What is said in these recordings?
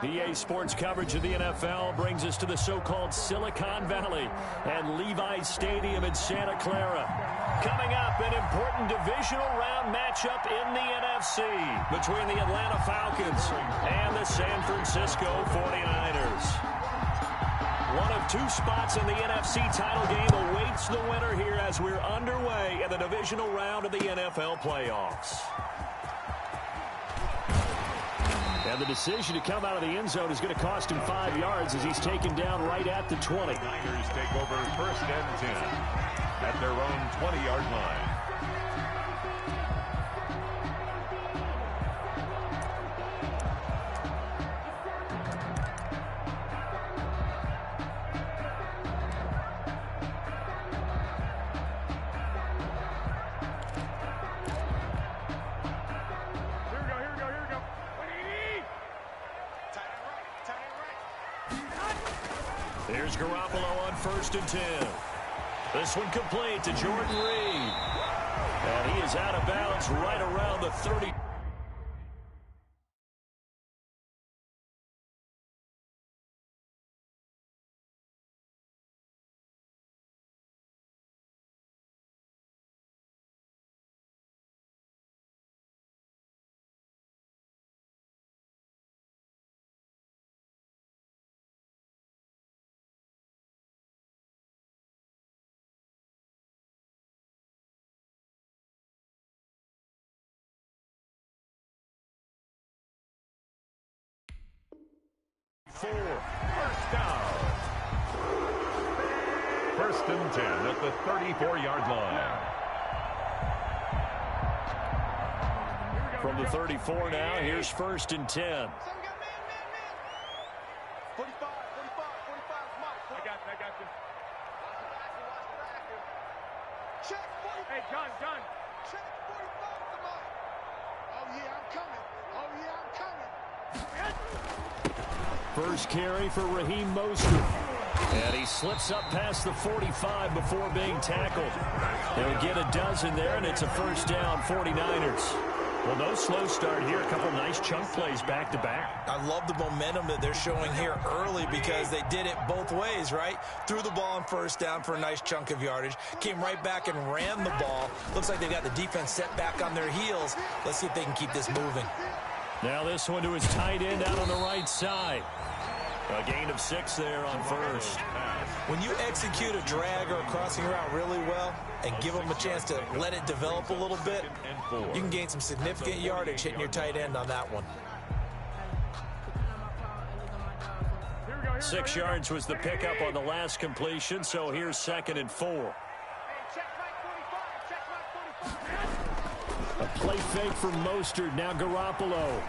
EA Sports coverage of the NFL brings us to the so-called Silicon Valley and Levi's Stadium in Santa Clara. Coming up, an important divisional round matchup in the NFC between the Atlanta Falcons and the San Francisco 49ers. One of two spots in the NFC title game awaits the winner here as we're underway in the divisional round of the NFL playoffs. And the decision to come out of the end zone is going to cost him 5 yards as he's taken down right at the 20. Niners take over 1st and 10 at their own 20-yard line. Here's Garoppolo on 1st and 10. This one complete to Jordan Reed. And he is out of bounds right around the 30. First down. 1st and 10 at the 34-yard line. From the 34 now, here's 1st and 10. 45, 45, 45, Mike. I got you. Check 45. Hey, John. Check 45 to Mike. Oh, yeah, I'm coming. First carry for Raheem Mostert. And he slips up past the 45 before being tackled. They'll get a dozen there, and it's a 1st down, 49ers. Well, no slow start here. A couple nice chunk plays back-to-back. I love the momentum that they're showing here early because they did it both ways, right? Threw the ball on 1st down for a nice chunk of yardage. Came right back and ran the ball. Looks like they got the defense set back on their heels. Let's see if they can keep this moving. Now this one to his tight end out on the right side. A gain of 6 there on 1st. When you execute a drag or a crossing route really well and give them a chance to let it develop a little bit, you can gain some significant yardage hitting your tight end on that one. 6 yards was the pickup on the last completion, so here's 2nd and 4. A play fake from Mostert. Now Garoppolo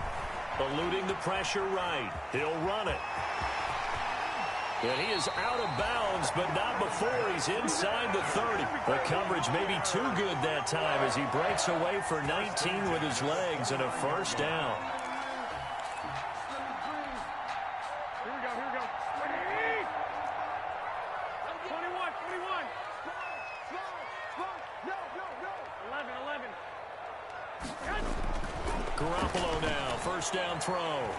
eluding the pressure right. He'll run it. And he is out of bounds, but not before he's inside the 30. The coverage may be too good that time as he breaks away for 19 with his legs and a 1st down. Here we go. 21. Slow. No. 11. Garoppolo now, 1st down throw.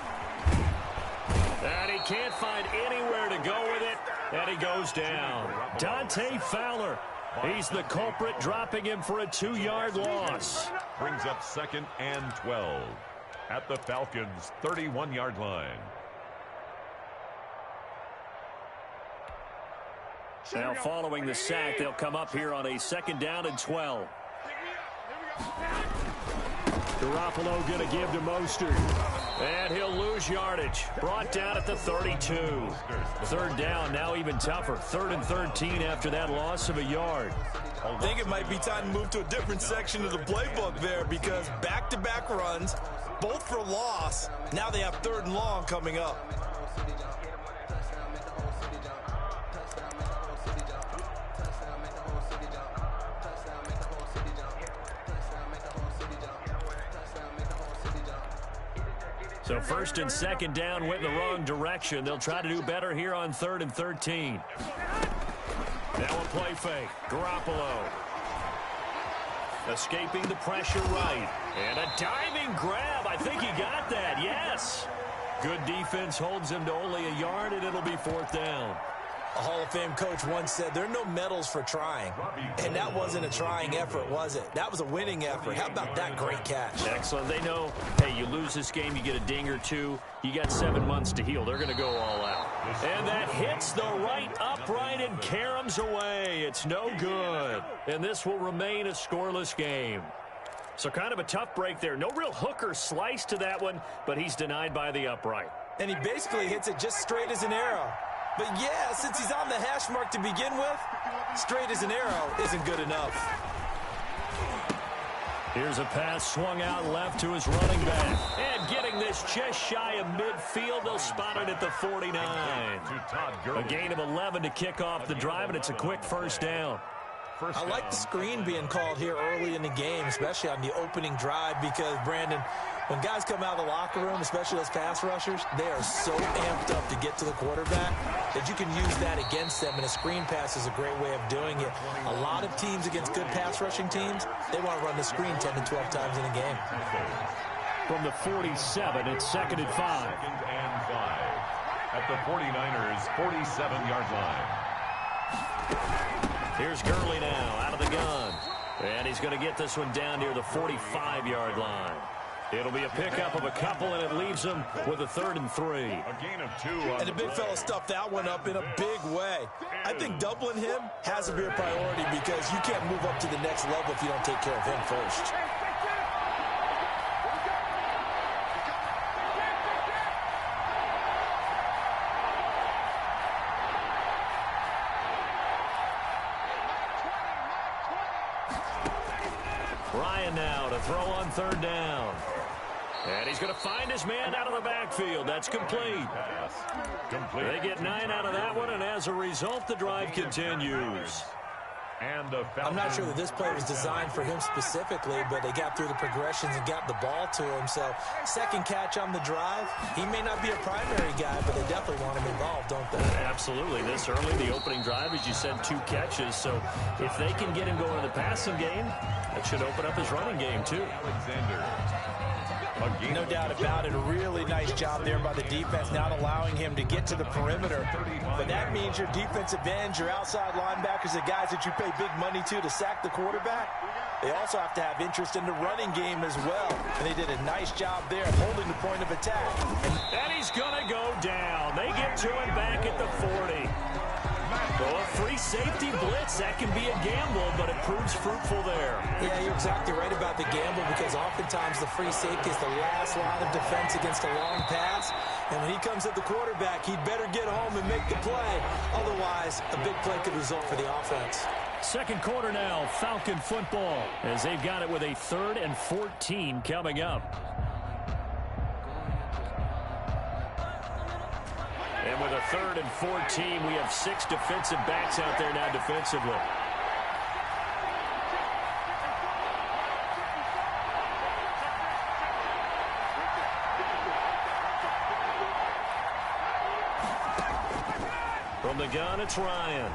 And he can't find anywhere to go with it, and he goes down. Dante Fowler, he's the culprit, dropping him for a 2-yard loss. Brings up 2nd and 12 at the Falcons' 31-yard line. Now following the sack, they'll come up here on a 2nd down and 12. Garoppolo going to give to Mostert. And he'll lose yardage. Brought down at the 32. 3rd down, now even tougher. 3rd and 13 after that loss of a yard. I think it might be time to move to a different section of the playbook there because back-to-back runs, both for loss. Now they have 3rd and long coming up. So 1st and 2nd down went in the wrong direction. They'll try to do better here on 3rd and 13. Now a play fake. Garoppolo escaping the pressure right. And a diving grab. I think he got that. Yes. Good defense holds him to only a yard, and it'll be 4th down. A Hall of Fame coach once said, there are no medals for trying. And that wasn't a trying effort, was it? That was a winning effort. How about that great catch? Excellent. They know, hey, you lose this game, you get a ding or two. You got 7 months to heal. They're going to go all out. And that hits the right upright and caroms away. It's no good. And this will remain a scoreless game. So kind of a tough break there. No real hook or slice to that one, but he's denied by the upright. And he basically hits it just straight as an arrow. But yeah, since he's on the hash mark to begin with, straight as an arrow isn't good enough. Here's a pass swung out left to his running back. And getting this just shy of midfield, they'll spot it at the 49. A gain of 11 to kick off the drive, and it's a quick 1st down. I like the screen being called here early in the game, especially on the opening drive, because, Brandon, when guys come out of the locker room, especially those pass rushers, they are so amped up to get to the quarterback that you can use that against them, and a screen pass is a great way of doing it. A lot of teams against good pass rushing teams, they want to run the screen 10 to 12 times in a game. From the 47, it's 2nd and 5. 2nd and 5 at the 49ers' 47-yard line. Here's Gurley now out of the gun. And he's going to get this one down near the 45-yard line. It'll be a pickup of a couple, and it leaves him with a 3rd and 3. A gain of 2. And the big fella stuffed that one up in a big way. I think doubling him has to be a priority because you can't move up to the next level if you don't take care of him first. Ryan now to throw on 3rd down. And he's going to find his man out of the backfield. That's complete. They get 9 out of that one, and as a result, the drive continues. And I'm not sure that this play was designed for him specifically, but they got through the progressions and got the ball to him. So, second catch on the drive. He may not be a primary guy, but they definitely want him involved, don't they? Absolutely. This early, the opening drive, as you said, 2 catches. So, if they can get him going in the passing game, that should open up his running game, too. Alexander. No doubt about it. A really nice job there by the defense, not allowing him to get to the perimeter. But that means your defensive ends, your outside linebackers, the guys that you pay big money to sack the quarterback, they also have to have interest in the running game as well. And they did a nice job there holding the point of attack. And he's going to go down. They get to him back at the 40. So a free safety blitz, that can be a gamble, but it proves fruitful there. Yeah, you're exactly right about the gamble because oftentimes the free safety is the last line of defense against a long pass. And when he comes at the quarterback, he'd better get home and make the play. Otherwise, a big play could result for the offense. 2nd quarter now, Falcon football, as they've got it with a 3rd and 14 coming up. And with a 3rd and 14, we have 6 defensive backs out there now defensively. From the gun, it's Ryan.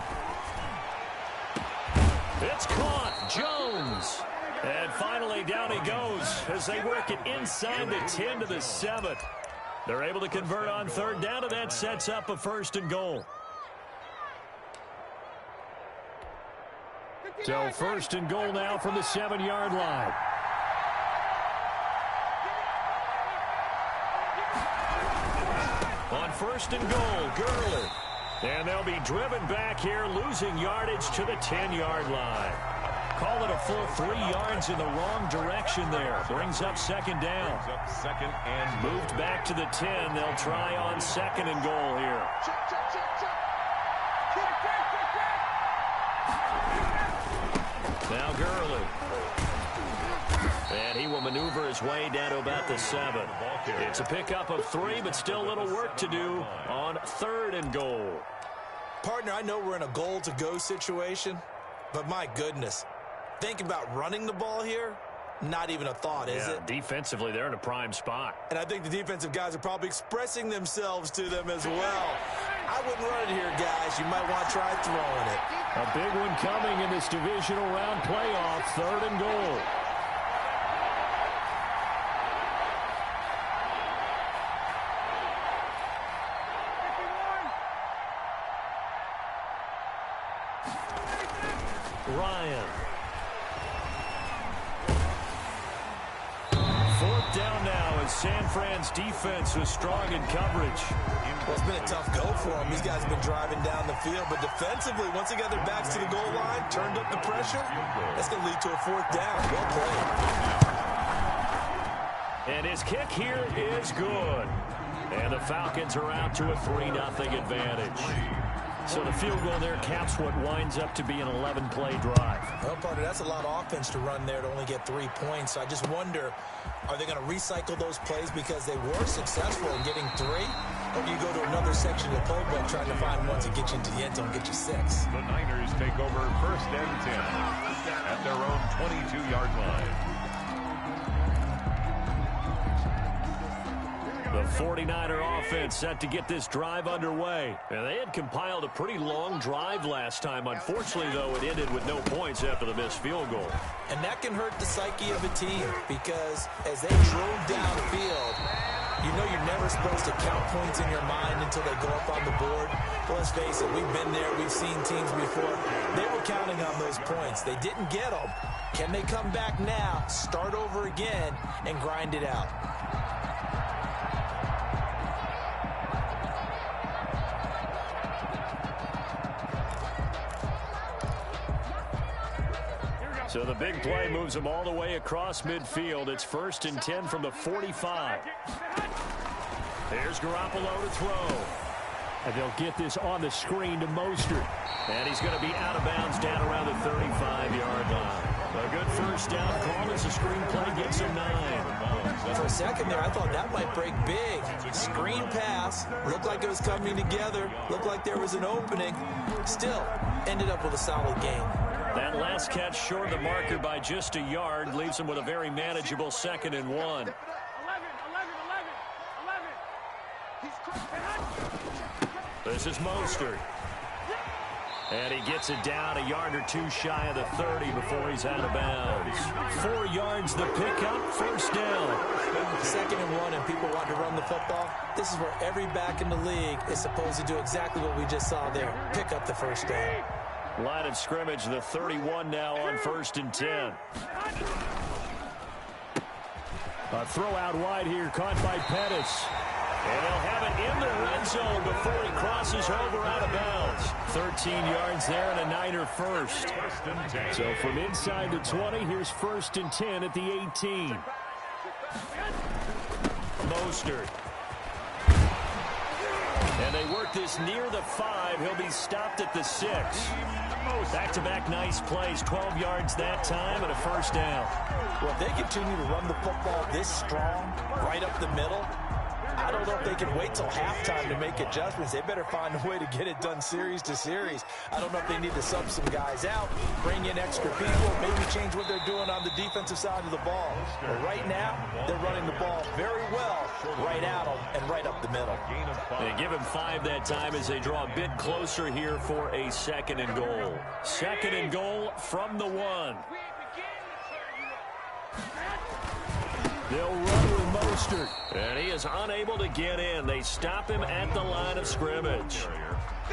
It's caught. Jones. And finally, down he goes as they work it inside the 10 to the 7. They're able to convert on 3rd down, and that sets up a 1st and goal. So 1st and goal now from the 7-yard line. On 1st and goal, Gurley. And they'll be driven back here, losing yardage to the 10-yard line. Call it a full 3 yards in the wrong direction there. Brings up 2nd down. Brings up 2nd and moved back to the 10. They'll try on 2nd and goal here. Now Gurley. And he will maneuver his way down to about the 7. It's a pickup of 3, but still a little work to do on 3rd and goal. Partner, I know we're in a goal-to-go situation, but my goodness. Thinking about running the ball here, not even a thought, is it? Defensively, they're in a prime spot. And I think the defensive guys are probably expressing themselves to them as well. I wouldn't run it here, guys. You might want to try throwing it. A big one coming in this divisional round playoff, 3rd and goal. Ryan. Fourth down now as San Fran's defense was strong in coverage. Well, it's been a tough go for them. These guys have been driving down the field, but defensively, once they got their backs to the goal line, turned up the pressure, that's going to lead to a fourth down. Well played. And his kick here is good. And the Falcons are out to a 3-0 advantage. So the field goal there caps what winds up to be an 11-play drive. Well, partner, that's a lot of offense to run there to only get 3 points. So I just wonder, are they going to recycle those plays because they were successful in getting 3? Or do you go to another section of the playbook trying to find ones that get you into the end zone, get you 6? The Niners take over 1st and 10 at their own 22-yard line. The 49er offense set to get this drive underway. And they had compiled a pretty long drive last time. Unfortunately, though, it ended with no points after the missed field goal. And that can hurt the psyche of a team because as they drove downfield, you know you're never supposed to count points in your mind until they go up on the board. But let's face it, we've been there. We've seen teams before. They were counting on those points. They didn't get them. Can they come back now, start over again, and grind it out? So the big play moves them all the way across midfield. It's 1st and 10 from the 45. There's Garoppolo to throw. And they'll get this on the screen to Mostert. And he's going to be out of bounds down around the 35-yard line. A good first down call as the screen play gets him 9. For a second there, I thought that might break big. Screen pass. Looked like it was coming together. Looked like there was an opening. Still, ended up with a solid game. That last catch short of the marker by just a yard leaves him with a very manageable 2nd and 1. This is Mostert. And he gets it down a yard or 2 shy of the 30 before he's out of bounds. 4 yards the pickup, 1st down. 2nd and 1 and people want to run the football. This is where every back in the league is supposed to do exactly what we just saw there. Pick up the 1st down. Line of scrimmage, the 31 now on 1st and 10. A throw out wide here, caught by Pettis. And they'll have it in the red zone before he crosses over out of bounds. 13 yards there and a Niner first. So from inside the 20, here's 1st and 10 at the 18. Mostert. And they work this near the 5. He'll be stopped at the 6. Back-to-back nice plays. 12 yards that time and a 1st down. Well, if they continue to run the football this strong, right up the middle, I don't know if they can wait till halftime to make adjustments. They better find a way to get it done series to series. I don't know if they need to sub some guys out, bring in extra people, maybe change what they're doing on the defensive side of the ball. But right now, they're running the ball very well right at them and right up the middle. They give him 5 that time as they draw a bit closer here for a 2nd and goal. 2nd and goal from the 1. They'll run with Mostert. And he is unable to get in. They stop him at the line of scrimmage.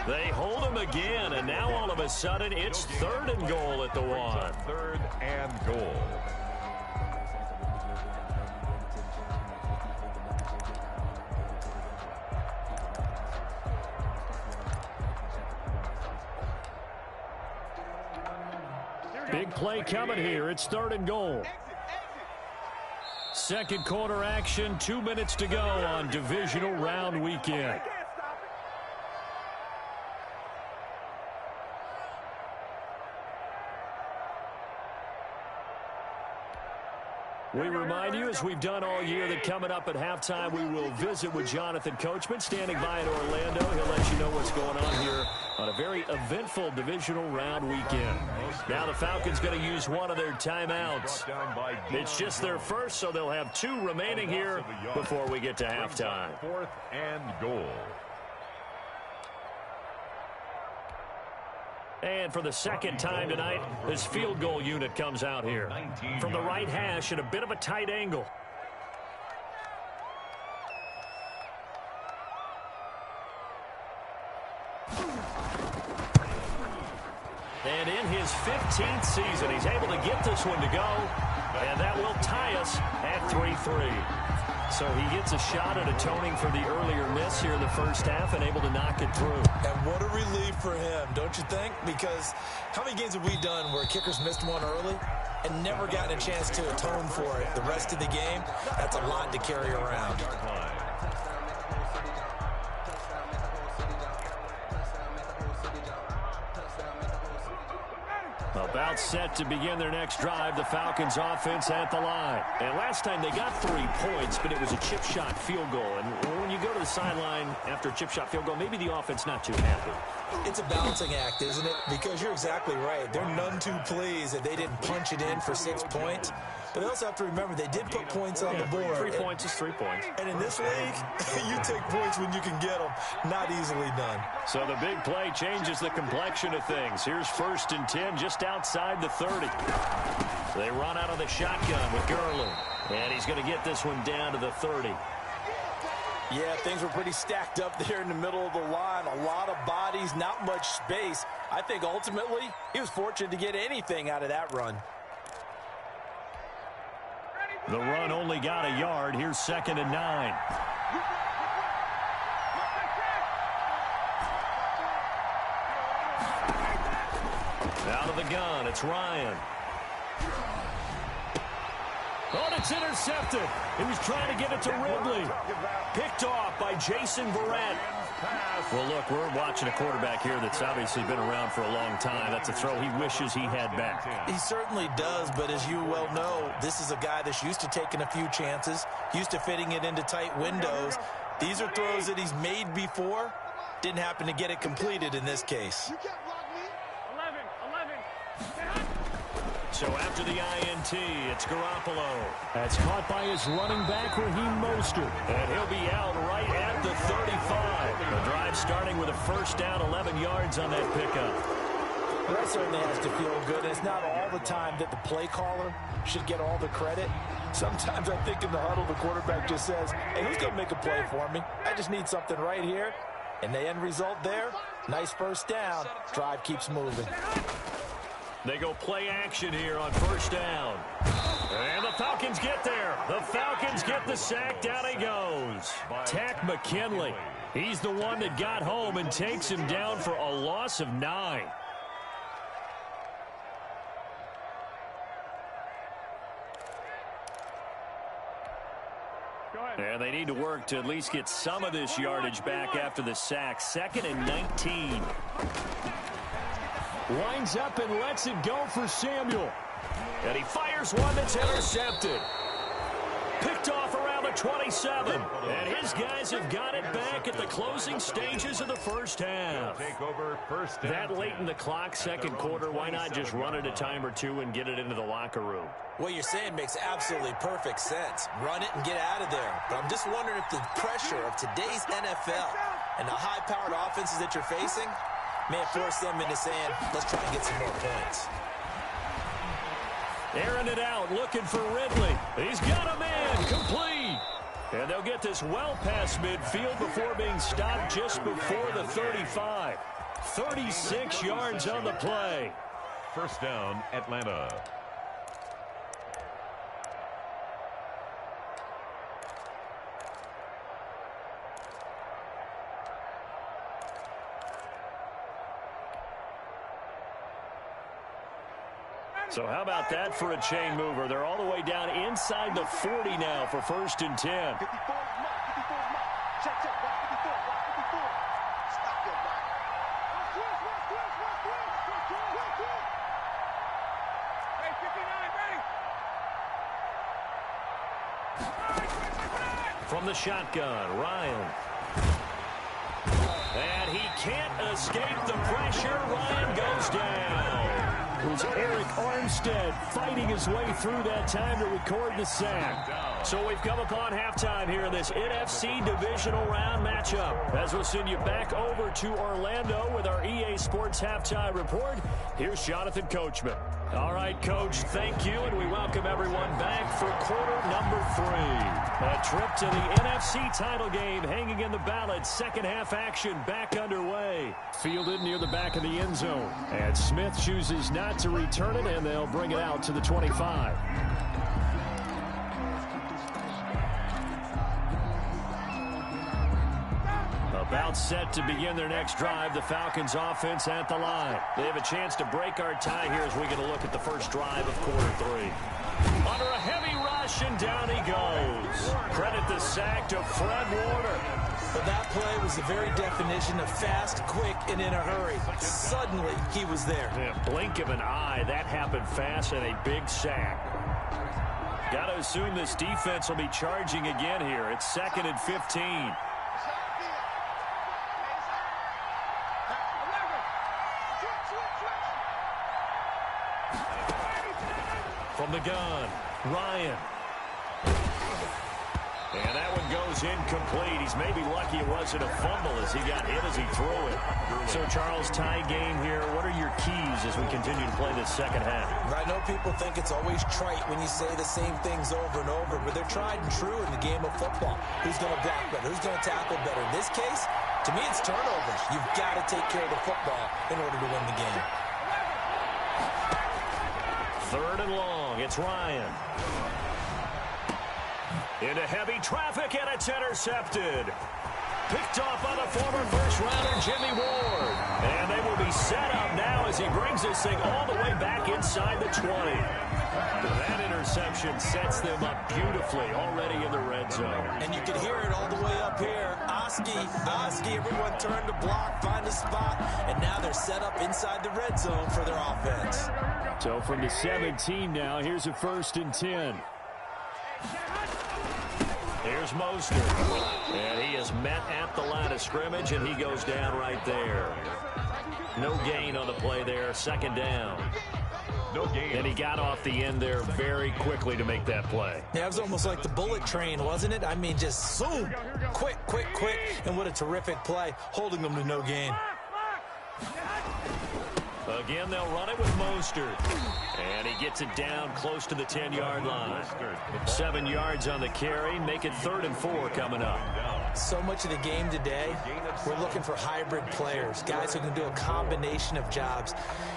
They hold him again, and now all of a sudden it's 3rd and goal at the 1. 3rd and goal. Big play coming here. It's 3rd and goal. 2nd quarter action, 2 minutes to go on divisional round weekend. We remind you, as we've done all year, that coming up at halftime, we will visit with Jonathan Coachman, standing by in Orlando. He'll let you know what's going on here on a very eventful divisional round weekend. Now the Falcons going to use one of their timeouts. It's just their first, so they'll have 2 remaining here before we get to halftime. 4th and goal. And for the 2nd time tonight, this field goal unit comes out here. From the right hash at a bit of a tight angle. And in his 15th season, he's able to get this one to go. And that will tie us at 3-3. So he gets a shot at atoning for the earlier miss here in the first half and able to knock it through. And what a relief for him, don't you think? Because how many games have we done where kickers missed one early and never gotten a chance to atone for it the rest of the game? That's a lot to carry around. About set to begin their next drive, the Falcons offense at the line. And last time they got 3 points, but it was a chip shot field goal. And when you go to the sideline after a chip shot field goal, maybe the offense not too happy. It's a balancing act, isn't it? Because you're exactly right. They're none too pleased that they didn't punch it in for 6 points. But they also have to remember they did put points on the board. 3 points is 3 points. And in this league, you take points when you can get them. Not easily done. So the big play changes the complexion of things. Here's 1st and 10 just outside the 30. They run out of the shotgun with Gurley. And he's going to get this one down to the 30. Yeah, things were pretty stacked up there in the middle of the line. A lot of bodies, not much space. I think ultimately he was fortunate to get anything out of that run. The run only got a yard. Here's 2nd and 9. Out of the gun, it's Ryan. Oh, and it's intercepted. He was trying to get it to Ridley. Picked off by Jason Verrett. Well, look, we're watching a quarterback here that's obviously been around for a long time. That's a throw he wishes he had back. He certainly does, but as you well know, this is a guy that's used to taking a few chances, used to fitting it into tight windows. These are throws that he's made before. Didn't happen to get it completed in this case. So after the INT, it's Garoppolo. That's caught by his running back, Raheem Mostert. And he'll be out right at the 35. The drive starting with a 1st down, 11 yards on that pickup. Well, that certainly has to feel good. It's not all the time that the play caller should get all the credit. Sometimes I think in the huddle, the quarterback just says, hey, who's going to make a play for me? I just need something right here. And the end result there, nice 1st down. Drive keeps moving. They go play action here on 1st down. And the Falcons get there. The Falcons get the sack. Down he goes. Takk McKinley. He's the one that got home and takes him down for a loss of 9. And they need to work to at least get some of this yardage back after the sack. 2nd and 19. Winds up and lets it go for Samuel. And he fires one that's intercepted. Picked off around the 27. And his guys have got it back at the closing stages of the 1st half. That late in the clock, 2nd quarter, why not just run it a time or two and get it into the locker room? What you're saying makes absolutely perfect sense. Run it and get out of there. But I'm just wondering if the pressure of today's NFL and the high-powered offenses that you're facing may force them into saying, let's try and get some more points. Airing it out, looking for Ridley. He's got a man, complete. And they'll get this well past midfield before being stopped just before the 35. 36 yards on the play. 1st down, Atlanta. So how about that for a chain mover? They're all the way down inside the 40 now for 1st and 10. From the shotgun, Ryan. And he can't escape the pressure. Ryan goes down. It was Eric Armstead fighting his way through that time to record the sack. So we've come upon halftime here in this NFC divisional round matchup. As we'll send you back over to Orlando with our EA Sports halftime report, here's Jonathan Coachman. All right, Coach, thank you, and we welcome everyone back for quarter number 3. A trip to the NFC title game hanging in the balance. Second half action back underway. Fielded near the back of the end zone. And Smith chooses not to return it, and they'll bring it out to the 25. About set to begin their next drive, the Falcons offense at the line. They have a chance to break our tie here as we get a look at the first drive of quarter 3. Under a heavy rush, and down he goes. Credit the sack to Fred Warner. But that play was the very definition of fast, quick, and in a hurry. Suddenly, he was there. Yeah, blink of an eye, that happened fast, and a big sack. Got to assume this defense will be charging again here. It's 2nd and 15. From the gun, Ryan. And that one goes incomplete. He's maybe lucky it wasn't a fumble as he got hit as he threw it. So, Charles, tie game here. What are your keys as we continue to play this second half? I know people think it's always trite when you say the same things over and over, but they're tried and true in the game of football. Who's going to block better? Who's going to tackle better? In this case, to me, it's turnovers. You've got to take care of the football in order to win the game. 3rd and long. It's Ryan. Into heavy traffic, and it's intercepted. Picked off by the former first-rounder Jimmy Ward. And they will be set up now as he brings this thing all the way back inside the 20. That interception sets them up beautifully already in the red zone. And you can hear it all the way up here. Oski, everyone turn to block, find a spot, and now they're set up inside the red zone for their offense. So from the 17 now, here's a 1st and 10. Here's Mostert. And he is met at the line of scrimmage, and he goes down right there. No gain on the play there. 2nd down. No gain. And he got off the end there very quickly to make that play. Yeah, it was almost like the bullet train, wasn't it? I mean, just zoom. Quick. And what a terrific play, holding them to no gain. Again, they'll run it with Mostert. And he gets it down close to the 10-yard line. 7 yards on the carry. Make it 3rd and 4 coming up. So much of the game today, we're looking for hybrid players, guys who can do a combination of jobs.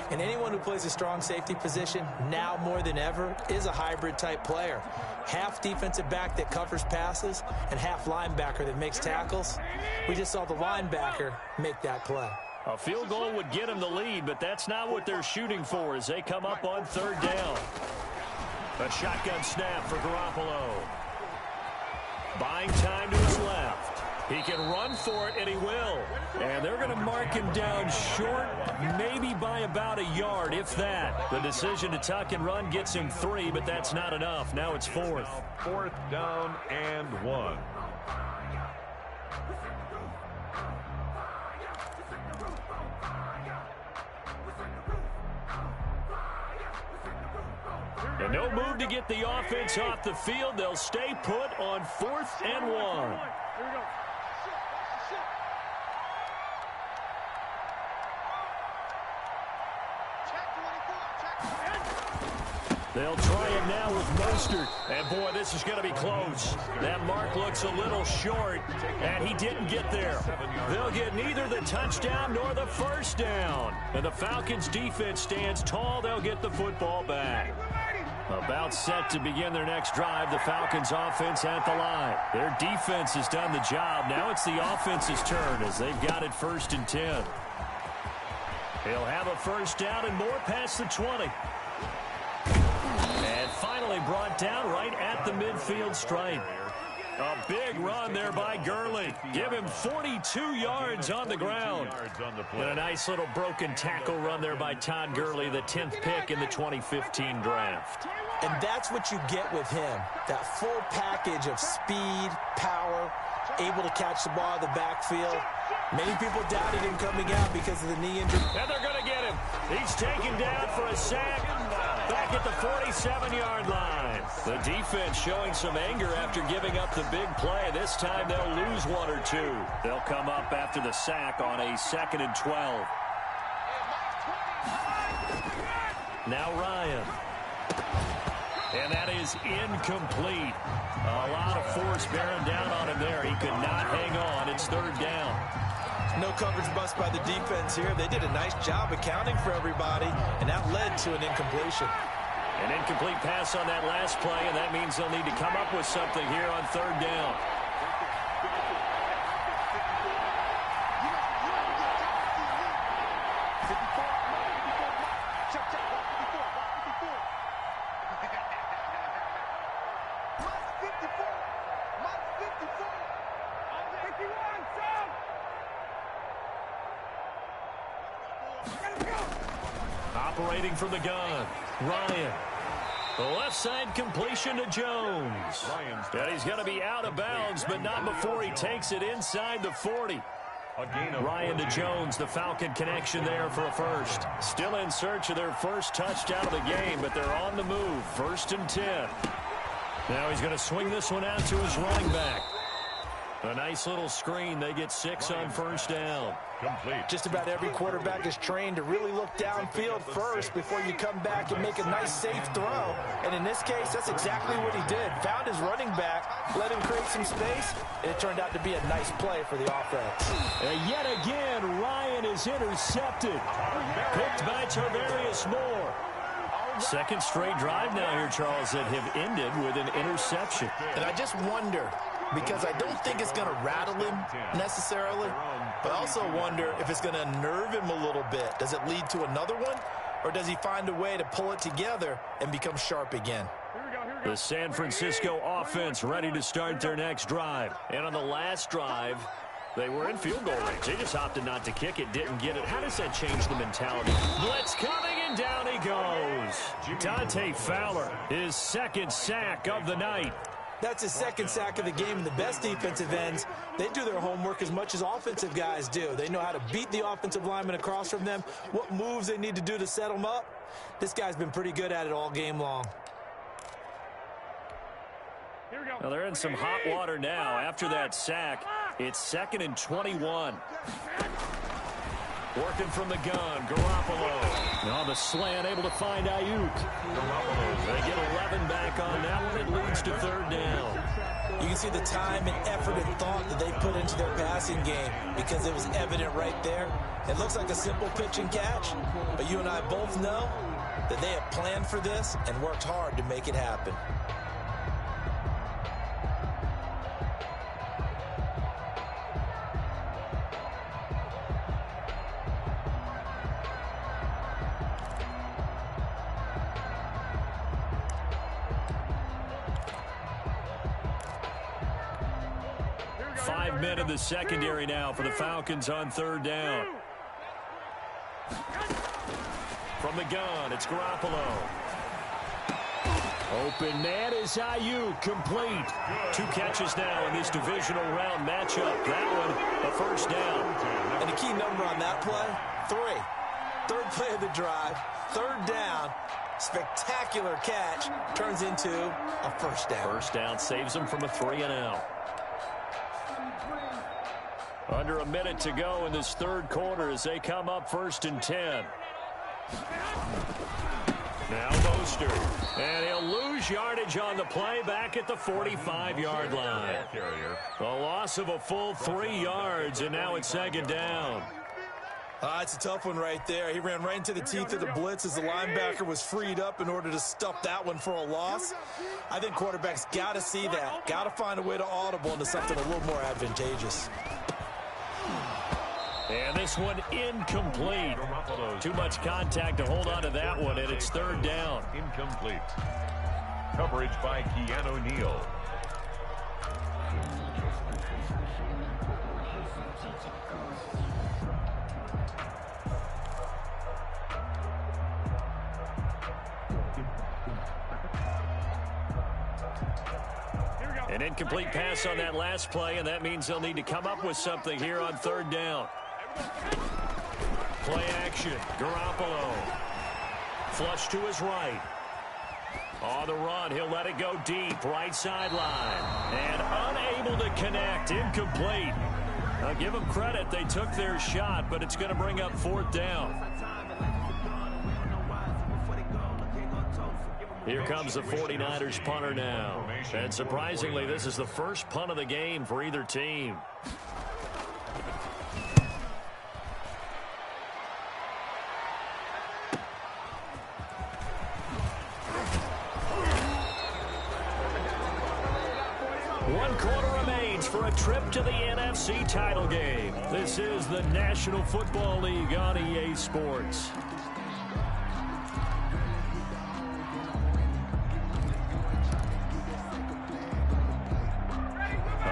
And anyone who plays a strong safety position, now more than ever, is a hybrid-type player. Half defensive back that covers passes and half linebacker that makes tackles. We just saw the linebacker make that play. A field goal would get them the lead, but that's not what they're shooting for as they come up on 3rd down. A shotgun snap for Garoppolo. Buying time to his left. He can run for it, and he will. And they're going to mark him down short, maybe by about a yard, if that. The decision to tuck and run gets him 3, but that's not enough. Now it's 4th. 4th down and 1. And no move to get the offense off the field. They'll stay put on 4th and 1. Here we go. They'll try it now with Mostert. And, boy, this is going to be close. That mark looks a little short, and he didn't get there. They'll get neither the touchdown nor the 1st down. And the Falcons' defense stands tall. They'll get the football back. About set to begin their next drive, the Falcons' offense at the line. Their defense has done the job. Now it's the offense's turn as they've got it 1st and 10. He'll have a 1st down and more past the 20. And finally brought down right at the midfield stripe. A big run there by Gurley. Give him 42 yards on the ground. And a nice little broken tackle run there by Todd Gurley, the 10th pick in the 2015 draft. And that's what you get with him, that full package of speed, power, able to catch the ball in the backfield. Many people doubted him coming out because of the knee injury. And they're going to get him. He's taken down for a sack back at the 47-yard line. The defense showing some anger after giving up the big play. This time they'll lose 1 or 2. They'll come up after the sack on a 2nd and 12. Now Ryan. And that is incomplete. A lot of force bearing down on him there. He could not hang on. It's third down. No coverage bust by the defense here. They did a nice job accounting for everybody, and that led to an incompletion. An incomplete pass on that last play, and that means they'll need to come up with something here on third down. Operating from the gun, Ryan. The left side completion to Jones. And he's going to be out of bounds, but not before he takes it inside the 40. Ryan to Jones, the Falcon connection there for a first. Still in search of their first touchdown of the game, but they're on the move. 1st and 10. Now he's going to swing this one out to his running back. A nice little screen. They get 6 on first down. Complete. Just about every quarterback is trained to really look downfield first before you come back and make a nice, safe throw. And in this case, that's exactly what he did. Found his running back, let him create some space, and it turned out to be a nice play for the offense. And yet again, Ryan is intercepted. Picked by Tarvarius Moore. Second straight drive now here, Charles, that have ended with an interception. And I just wonder, because I don't think it's going to rattle him necessarily, but I also wonder if it's going to unnerve him a little bit. Does it lead to another one, or does he find a way to pull it together and become sharp again? The San Francisco offense ready to start their next drive. And on the last drive, they were in field goal range. They just opted not to kick it, didn't get it. How does that change the mentality? Blitz coming, and down he goes. Dante Fowler, his second sack of the night. That's his second sack of the game, and the best defensive ends, they do their homework as much as offensive guys do. They know how to beat the offensive lineman across from them, what moves they need to do to set them up. This guy's been pretty good at it all game long. Well, they're in some hot water now. After that sack, it's 2nd and 21. Working from the gun, Garoppolo. On the slant, able to find Ayuk. They get 11 back on that one. It leads to third down. You can see the time and effort and thought that they put into their passing game because it was evident right there. It looks like a simple pitch and catch, but you and I both know that they have planned for this and worked hard to make it happen. Men in the secondary now for the Falcons on third down. From the gun, it's Garoppolo. Open man is Ayuk, complete. 2 catches now in this divisional round matchup. That one, a first down. And the key number on that play, 3. Third play of the drive, third down. Spectacular catch turns into a first down. First down saves them from a 3-and-out. Under a minute to go in this third quarter as they come up 1st and 10. Now Mostert. And he'll lose yardage on the play back at the 45-yard line. A loss of a full 3 yards, and now it's 2nd down. It's a tough one right there. He ran right into the teeth of the blitz as the linebacker was freed up in order to stuff that one for a loss. I think quarterbacks got to see that. Got to find a way to audible into something a little more advantageous. And this one incomplete. Too much contact to hold on to that one, and it's third down. Incomplete. Coverage by Keanu Neal. An incomplete pass on that last play, and that means they'll need to come up with something here on third down. Play action. Garoppolo. Flush to his right. On the run, he'll let it go deep. Right sideline. And unable to connect. Incomplete. I'll give them credit. They took their shot, but it's going to bring up 4th down. Here comes the 49ers punter now. And surprisingly, this is the first punt of the game for either team. One quarter remains for a trip to the NFC title game. This is the National Football League on EA Sports.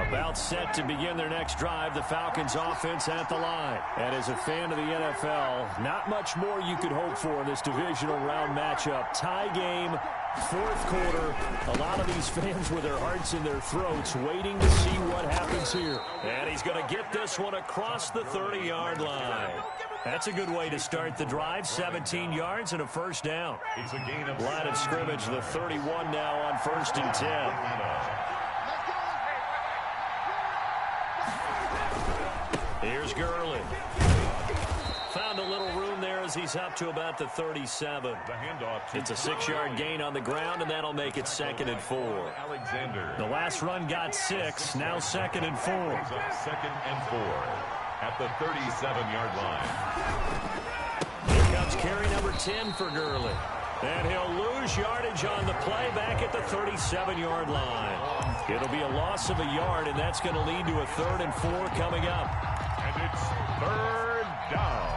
About set to begin their next drive, the Falcons offense at the line. And as a fan of the NFL, not much more you could hope for in this divisional round matchup. Tie game, fourth quarter. A lot of these fans with their hearts in their throats waiting to see what happens here. And he's going to get this one across the 30-yard line. That's a good way to start the drive. 17 yards and a first down. It's a gain of line of scrimmage, the 31 now on 1st and 10. Here's Gurley. Found a little room there as he's up to about the 37. It's a 6-yard gain on the ground, and that'll make it 2nd and 4. Alexander. The last run got 6, now 2nd and 4. 2nd and 4 at the 37-yard line. Here comes carry number 10 for Gurley. And he'll lose yardage on the play back at the 37-yard line. It'll be a loss of a yard, and that's going to lead to a 3rd and 4 coming up. And it's 3rd down.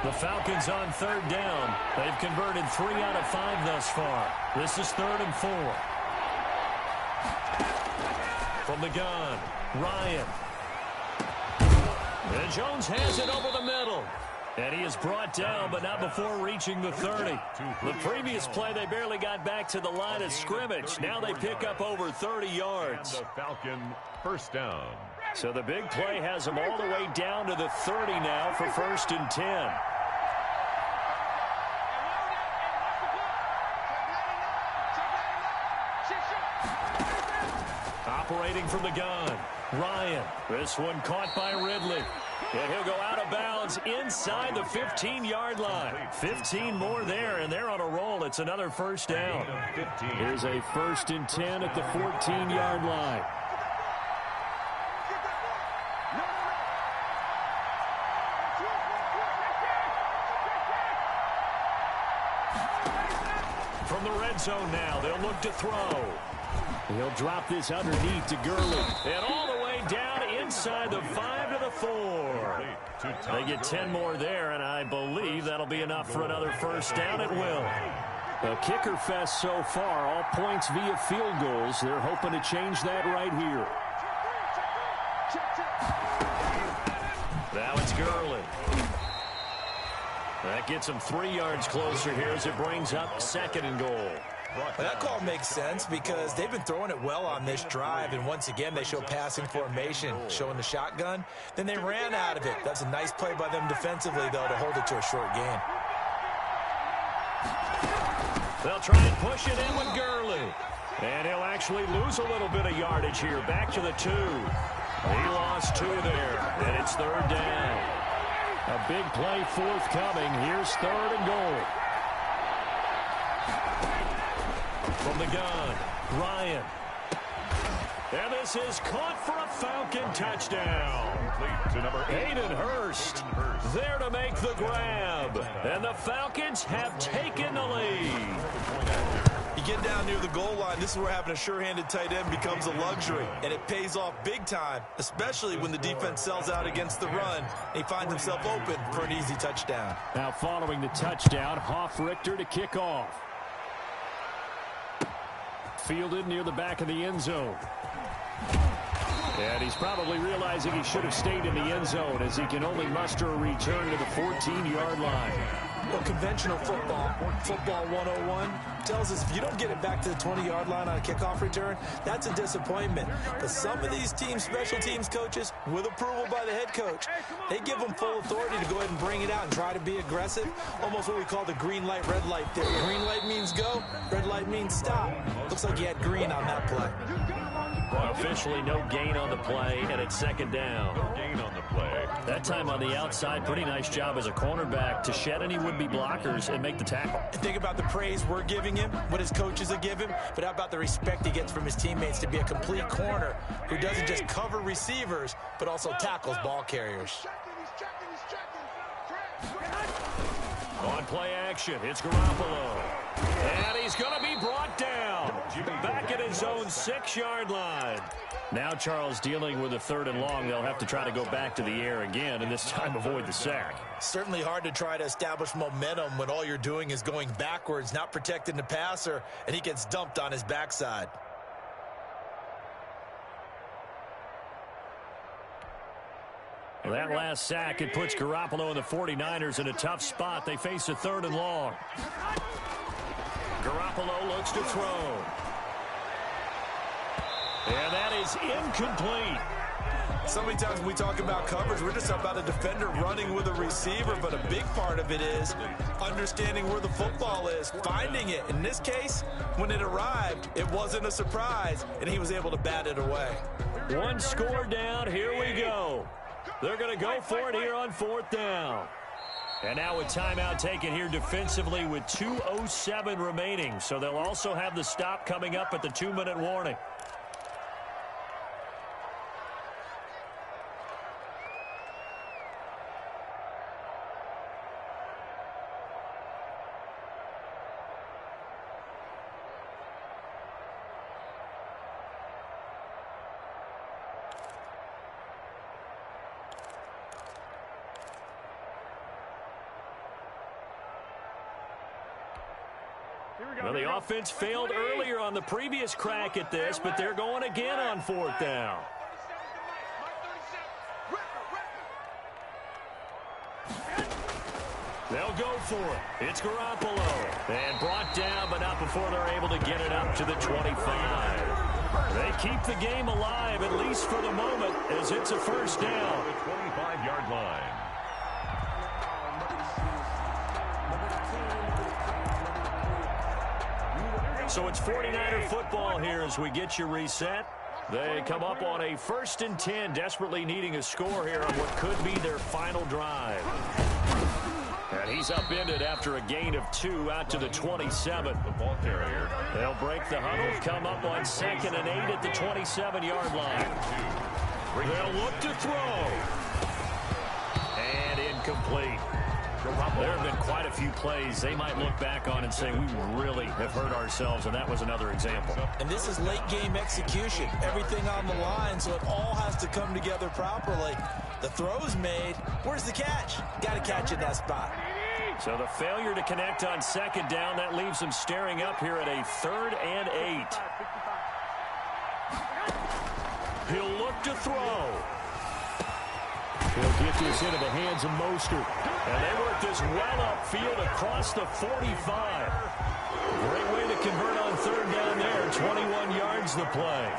The Falcons on 3rd down. They've converted 3 out of 5 thus far. This is 3rd and 4. From the gun, Ryan. And Jones has it over the middle. And he is brought down, but not before reaching the 30. The previous play, they barely got back to the line of scrimmage. Now they pick up over 30 yards. And the Falcon first down. So the big play has them all the way down to the 30 now for 1st and 10. Operating from the gun, Ryan. This one caught by Ridley. And he'll go out of bounds inside the 15-yard line. 15 more there, and they're on a roll. It's another first down. Here's a 1st and 10 at the 14-yard line. From the red zone now, they'll look to throw. He'll drop this underneath to Gurley. And all the way down inside the 5 to the 4. They get 10 more there, and I believe that'll be enough for another first down. It will. A kicker fest so far, all points via field goals. They're hoping to change that right here. Now it's Gurley. That gets him 3 yards closer here as it brings up 2nd and goal. Well, that call makes sense because they've been throwing it well on this drive, and once again they show passing formation, showing the shotgun. Then they ran out of it. That's a nice play by them defensively, though, to hold it to a short gain. They'll try and push it in with Gurley. And he'll actually lose a little bit of yardage here. Back to the 2. He lost 2 there, and it's 3rd down. A big play forthcoming. Here's 3rd and goal. From the gun, Ryan. And this is caught for a Falcon touchdown. Hayden Hurst there to make the grab. And the Falcons have taken the lead. You get down near the goal line, this is where having a sure-handed tight end becomes a luxury. And it pays off big time, especially when the defense sells out against the run. And he finds himself open for an easy touchdown. Now following the touchdown, Hoff-Richter to kick off. Fielded near the back of the end zone. And he's probably realizing he should have stayed in the end zone as he can only muster a return to the 14-yard line. Well, conventional football 101, tells us if you don't get it back to the 20-yard line on a kickoff return, that's a disappointment. But some of these teams, special teams coaches, with approval by the head coach, they give them full authority to go ahead and bring it out and try to be aggressive, almost what we call the green light, red light theory. Green light means go, red light means stop. Looks like he had green on that play. Well, officially no gain on the play, and it's second down. No gain on the play. That time on the outside, pretty nice job as a cornerback to shed any would-be blockers and make the tackle. Think about the praise we're giving him, what his coaches are giving him, but how about the respect he gets from his teammates to be a complete corner who doesn't just cover receivers, but also tackles ball carriers. On play action, it's Garoppolo. And he's going to be brought down. Back at his own 6-yard line. Now Charles dealing with a 3rd and long. They'll have to try to go back to the air again, and this time avoid the sack. Certainly hard to try to establish momentum when all you're doing is going backwards, not protecting the passer, and he gets dumped on his backside. Well, that last sack, it puts Garoppolo and the 49ers in a tough spot. They face a 3rd and long. Garoppolo looks to throw. And that is incomplete. So many times when we talk about coverage, we're just about a defender running with a receiver, but a big part of it is understanding where the football is, finding it. In this case, when it arrived, it wasn't a surprise, and he was able to bat it away. One score down. Here we go. They're going to go for it here on 4th down. And now a timeout taken here defensively with 2:07 remaining. So they'll also have the stop coming up at the 2-minute warning. Well, the offense failed earlier on the previous crack at this, but they're going again on 4th down. They'll go for it. It's Garoppolo. And brought down, but not before they're able to get it up to the 25. They keep the game alive, at least for the moment, as it's a 1st down. The 25-yard line. So it's 49er football here as we get you reset. They come up on a 1st and 10, desperately needing a score here on what could be their final drive. And he's upended after a gain of 2 out to the 27. The ball carrier. They'll break the huddle, come up on 2nd and 8 at the 27-yard line. They'll look to throw. And incomplete. There have been quite a few plays they might look back on and say, we really have hurt ourselves, and that was another example. And this is late-game execution. Everything on the line, so it all has to come together properly. The throw's made. Where's the catch? Got to catch in that spot. So the failure to connect on 2nd down, that leaves them staring up here at a 3rd and 8. He'll look to throw. He'll get this into the hands of Mostert. And they work this well upfield across the 45. Great way to convert on 3rd down there. 21 yards the play.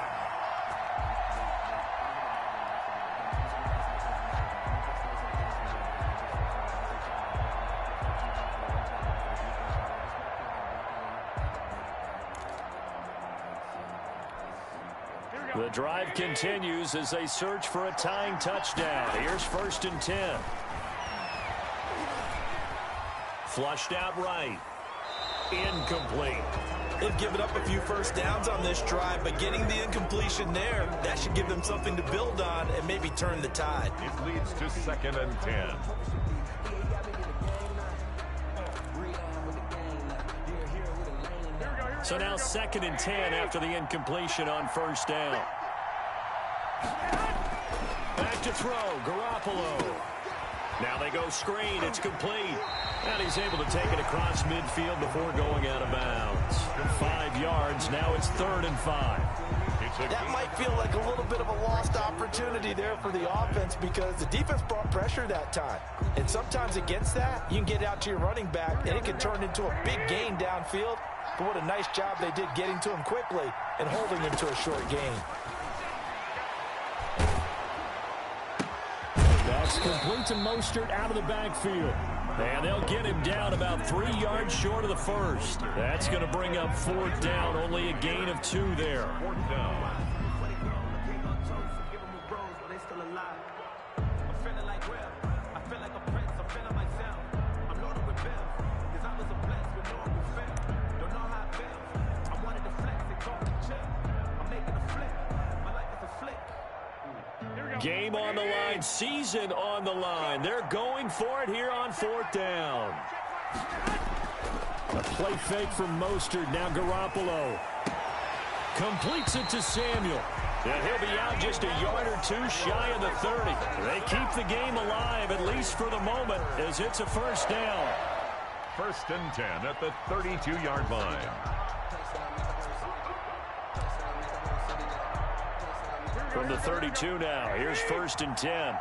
The drive continues as they search for a tying touchdown. Here's 1st and 10. Flushed out right. Incomplete. They've given up a few 1st downs on this drive, but getting the incompletion there, that should give them something to build on and maybe turn the tide. It leads to 2nd and 10. So now 2nd and 10 after the incompletion on 1st down. Back to throw, Garoppolo. Now they go screen, it's complete. And he's able to take it across midfield before going out of bounds. 5 yards, now it's 3rd and 5. It That might feel like a little bit of a lost opportunity there for the offense because the defense brought pressure that time. And sometimes against that, you can get out to your running back, and it can turn into a big gain downfield. But what a nice job they did getting to him quickly and holding him to a short gain. That's complete to Mostert out of the backfield. And they'll get him down about 3 yards short of the first. That's going to bring up 4th down, only a gain of 2 there. 4th down. Game on the line, season on the line. They're going for it here on 4th down. A play fake from Mostert. Now Garoppolo completes it to Samuel. And he'll be out just a yard or 2 shy of the 30. They keep the game alive, at least for the moment, as it's a 1st down. 1st and 10 at the 32-yard line. From the 32 now, here's 1st and 10.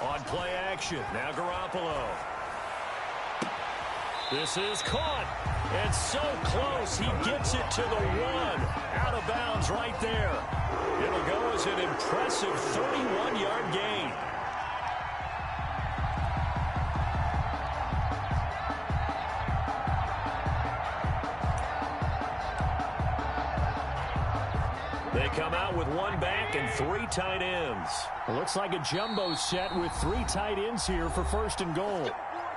On play action, now Garoppolo. This is caught. And so close, he gets it to the 1. Out of bounds right there. It'll go as an impressive 31-yard gain. They come out with 1 back and 3 tight ends. It looks like a jumbo set with 3 tight ends here for 1st and goal.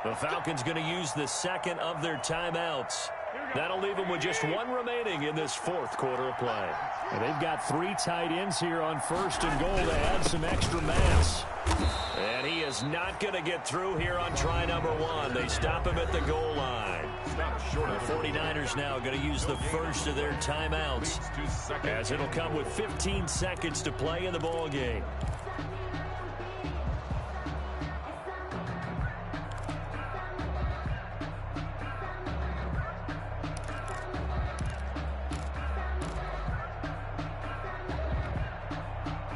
The Falcons going to use the 2nd of their timeouts. That'll leave them with just 1 remaining in this 4th quarter of play. And they've got 3 tight ends here on 1st and goal to add some extra mass. And he is not going to get through here on try number 1. They stop him at the goal line. The 49ers now going to use the 1st of their timeouts, as it'll come with 15 seconds to play in the ball game.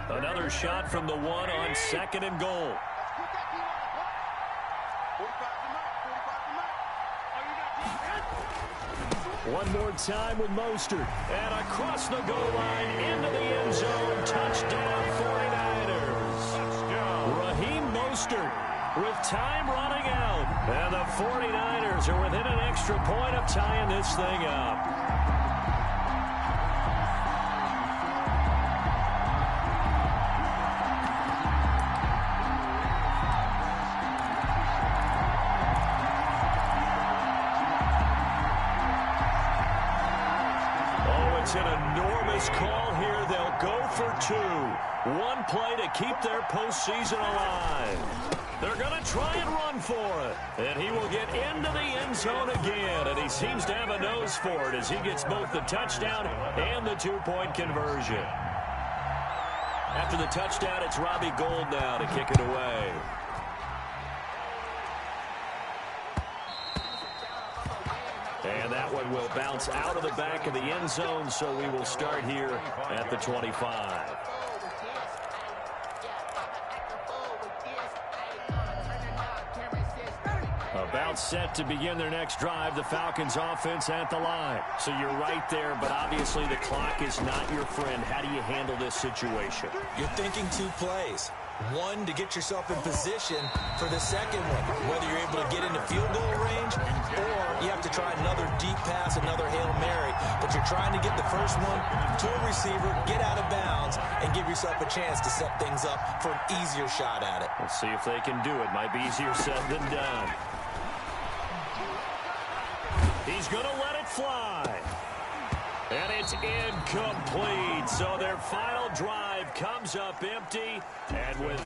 Another shot from the 1 on 2nd and goal. One more time with Mostert. And across the goal line into the end zone. Touchdown 49ers. Raheem Mostert with time running out. And the 49ers are within an extra point of tying this thing up. An enormous call here. They'll go for 2. 1 play to keep their postseason alive. They're going to try and run for it. And he will get into the end zone again. And he seems to have a nose for it as he gets both the touchdown and the 2-point conversion. After the touchdown, it's Robbie Gould now to kick it away. And that one will bounce out of the back of the end zone, so we will start here at the 25. About set to begin their next drive, the Falcons offense at the line. So you're right there, but obviously the clock is not your friend. How do you handle this situation? You're thinking 2 plays. 1 to get yourself in position for the 2nd one, whether you're able to get into field goal range or you have to try another deep pass, another Hail Mary. But you're trying to get the first one to a receiver, get out of bounds, and give yourself a chance to set things up for an easier shot at it. Let's see if they can do it. Might be easier said than done. He's going to let it fly. And it's incomplete. So their final drive comes up empty. And with